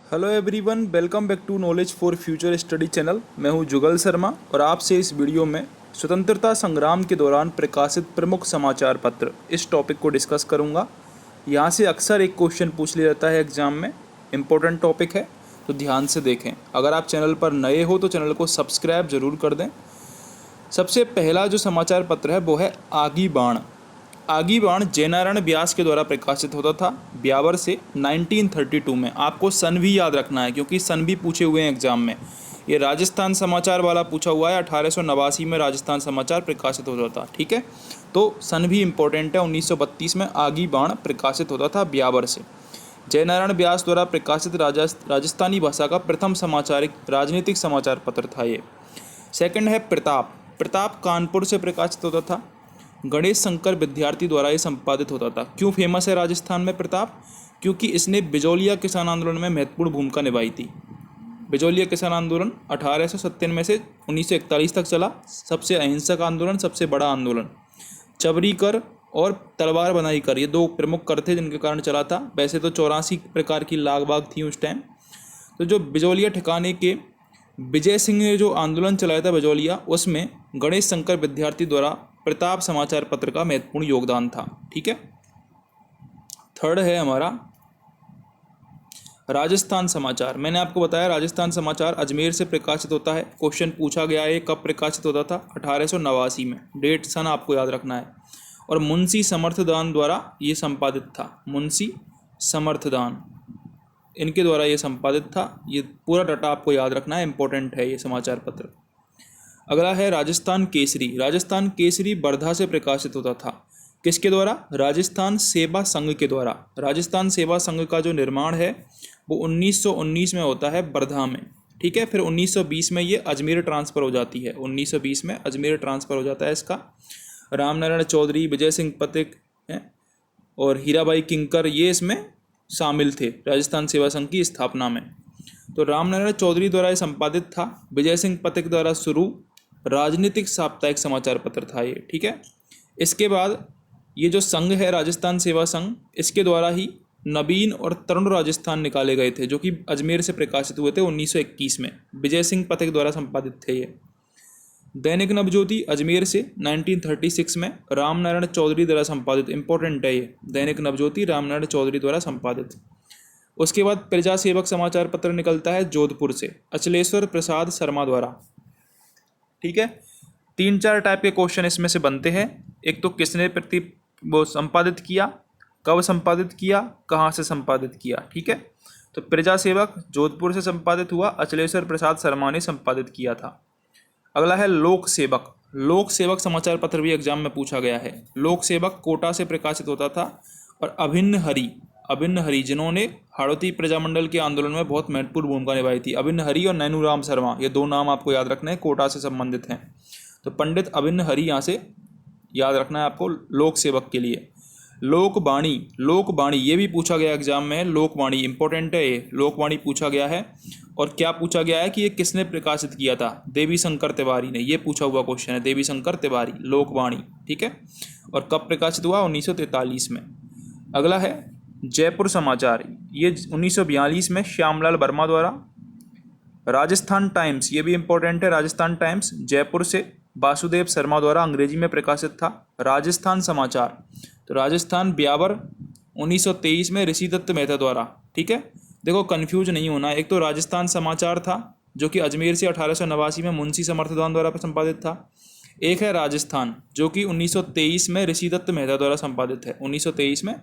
Hello everyone, welcome back to knowledge for future study channel. मैं हूं जुगल शर्मा और आपसे इस वीडियो में स्वतंत्रता संग्राम के दौरान प्रकाशित प्रमुख समाचार पत्र इस टॉपिक को डिस्कस करूंगा। यहां से अक्सर एक क्वेश्चन पूछ लिया जाता है एग्जाम में, इम्पोर्टेंट टॉपिक है तो ध्यान से देखें। अगर आप चैनल पर नए हो तो चैनल को सब्सक्राइब जरूर कर दें। सबसे पहला जो समाचार पत्र है वो है आगी बाण। आगी बाण जयनारायण व्यास के द्वारा प्रकाशित होता था ब्यावर से 1932 में। आपको सन भी याद रखना है क्योंकि सन भी पूछे हुए हैं एग्जाम में। ये राजस्थान समाचार वाला पूछा हुआ है, 1889 में राजस्थान समाचार प्रकाशित होता था। ठीक है, तो सन भी इम्पोर्टेंट है। 1932 में आगी बाण प्रकाशित होता था ब्यावर से। जयनारायण व्यास द्वारा प्रकाशित राजस्थानी भाषा का प्रथम समाचारिक राजनीतिक समाचार पत्र था ये। सेकंड है प्रताप। प्रताप कानपुर से प्रकाशित होता था। गणेश शंकर विद्यार्थी द्वारा ये संपादित होता था। क्यों फेमस है राजस्थान में प्रताप? क्योंकि इसने बिजौलिया किसान आंदोलन में महत्वपूर्ण भूमिका निभाई थी। बिजौलिया किसान आंदोलन 1897 से 1941 तक चला। सबसे अहिंसक आंदोलन, सबसे बड़ा आंदोलन। चबरी कर और तलवार बनाई कर, ये दो प्रमुख कर थे जिनके कारण चला था। वैसे तो 84 प्रकार की लाग बाग थी उस टाइम। तो जो बिजौलिया ठिकाने के विजय सिंह ने जो आंदोलन चलाया था बिजौलिया, उसमें गणेश शंकर विद्यार्थी द्वारा प्रताप समाचार पत्र का महत्वपूर्ण योगदान था। ठीक है, थर्ड है हमारा राजस्थान समाचार। मैंने आपको बताया राजस्थान समाचार अजमेर से प्रकाशित होता है। क्वेश्चन पूछा गया है कब प्रकाशित होता था? 1889 में। डेट सन आपको याद रखना है। और मुंशी समर्थदान द्वारा ये संपादित था। मुंशी समर्थदान, इनके द्वारा ये संपादित था। ये पूरा डाटा आपको याद रखना है, इंपॉर्टेंट है ये समाचार पत्र। अगला है राजस्थान केसरी। राजस्थान केसरी वर्धा से प्रकाशित होता था। किसके द्वारा? राजस्थान सेवा संघ के द्वारा। राजस्थान सेवा संघ का जो निर्माण है वो 1919 में होता है वर्धा में। ठीक है, फिर 1920 में ये अजमेर ट्रांसफ़र हो जाती है। 1920 में अजमेर ट्रांसफ़र हो जाता है इसका। रामनारायण चौधरी, विजय सिंह पथिक और हीराबाई किंकर ये इसमें शामिल थे राजस्थान सेवा संघ की स्थापना में। तो रामनारायण चौधरी द्वारा ये संपादित था। विजय सिंह पथिक द्वारा शुरू राजनीतिक साप्ताहिक समाचार पत्र था ये। ठीक है, इसके बाद ये जो संघ है राजस्थान सेवा संघ, इसके द्वारा ही नवीन और तरुण राजस्थान निकाले गए थे जो कि अजमेर से प्रकाशित हुए थे 1921 में। विजय सिंह पथिक द्वारा संपादित थे ये। दैनिक नवज्योति अजमेर से 1936 में रामनारायण चौधरी द्वारा संपादित। इंपॉर्टेंट है ये, दैनिक नवज्योति रामनारायण चौधरी द्वारा संपादित। उसके बाद प्रजा सेवक समाचार पत्र निकलता है जोधपुर से, अचलेश्वर प्रसाद शर्मा द्वारा। ठीक है, 3-4 टाइप के क्वेश्चन इसमें से बनते हैं। एक तो किसने वो संपादित किया, कब संपादित किया, कहाँ से संपादित किया। ठीक है, तो प्रजा सेवक जोधपुर से संपादित हुआ, अचलेश्वर प्रसाद शर्मा ने संपादित किया था। अगला है लोक सेवक। लोक सेवक समाचार पत्र भी एग्जाम में पूछा गया है। लोक सेवक कोटा से प्रकाशित होता था। और अभिन्न हरि जिन्होंने हाड़ौती प्रजामंडल के आंदोलन में बहुत महत्वपूर्ण भूमिका निभाई थी। अभिन्न हरि और नैनूराम शर्मा, ये दो नाम आपको याद रखना है, कोटा से संबंधित हैं। तो पंडित अभिन्न हरि यहाँ से याद रखना है आपको लोक सेवक के लिए। लोकवाणी ये भी पूछा गया एग्जाम में। लोकवाणी इंपॉर्टेंट है ये, लोकवाणी पूछा गया है। और क्या पूछा गया है कि ये किसने प्रकाशित किया था? देवी शंकर तिवारी ने। ये पूछा हुआ क्वेश्चन है, देवी शंकर तिवारी, लोकवाणी। ठीक है, और कब प्रकाशित हुआ? 1943 में। अगला है जयपुर समाचार। ये 1942 में श्यामलाल वर्मा द्वारा। राजस्थान टाइम्स, ये भी इंपॉर्टेंट है। राजस्थान टाइम्स जयपुर से वासुदेव शर्मा द्वारा अंग्रेजी में प्रकाशित था। राजस्थान समाचार, तो राजस्थान ब्यावर 1923 में ऋषि दत्त मेहता द्वारा। ठीक है, देखो कन्फ्यूज नहीं होना। एक तो राजस्थान समाचार था जो कि अजमेर से 1889 में मुंशी समर्थदान द्वारा संपादित था। एक है राजस्थान जो कि 1923 में ऋषि दत्त मेहता द्वारा संपादित है। 1923 में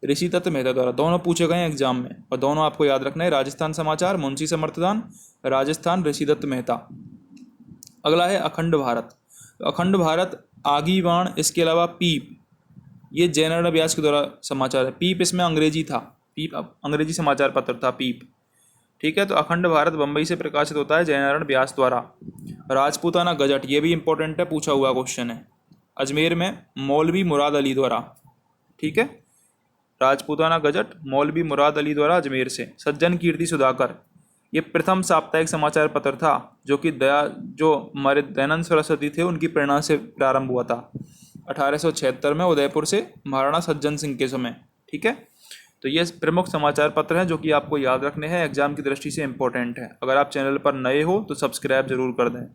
ऋषि दत्त मेहता द्वारा। दोनों पूछे गए हैं एग्जाम में और दोनों आपको याद रखना है। राजस्थान समाचार मुंशी समर्थदान, राजस्थान ऋषि दत्त मेहता। अगला है अखंड भारत। अखंड भारत आगी बाण, इसके अलावा पीप, ये जयनारायण व्यास के द्वारा समाचार है। पीप इसमें अंग्रेजी था, पीप अंग्रेजी समाचार पत्र था पीप। ठीक है, तो अखंड भारत बम्बई से प्रकाशित होता है जयनारायण व्यास द्वारा। राजपूताना गजट, ये भी इंपॉर्टेंट है, पूछा हुआ क्वेश्चन है। अजमेर में मौलवी मुराद अली द्वारा। ठीक है, राजपूताना गजट मौलवी मुराद अली द्वारा अजमेर से। सज्जन कीर्ति सुधाकर, ये प्रथम साप्ताहिक समाचार पत्र था जो कि जो हमारे दयानंद सरस्वती थे उनकी प्रेरणा से प्रारंभ हुआ था 1876 में उदयपुर से महाराणा सज्जन सिंह के समय। ठीक है, तो ये प्रमुख समाचार पत्र हैं जो कि आपको याद रखने हैं, एग्जाम की दृष्टि से इम्पोर्टेंट है। अगर आप चैनल पर नए हो तो सब्सक्राइब जरूर कर दें।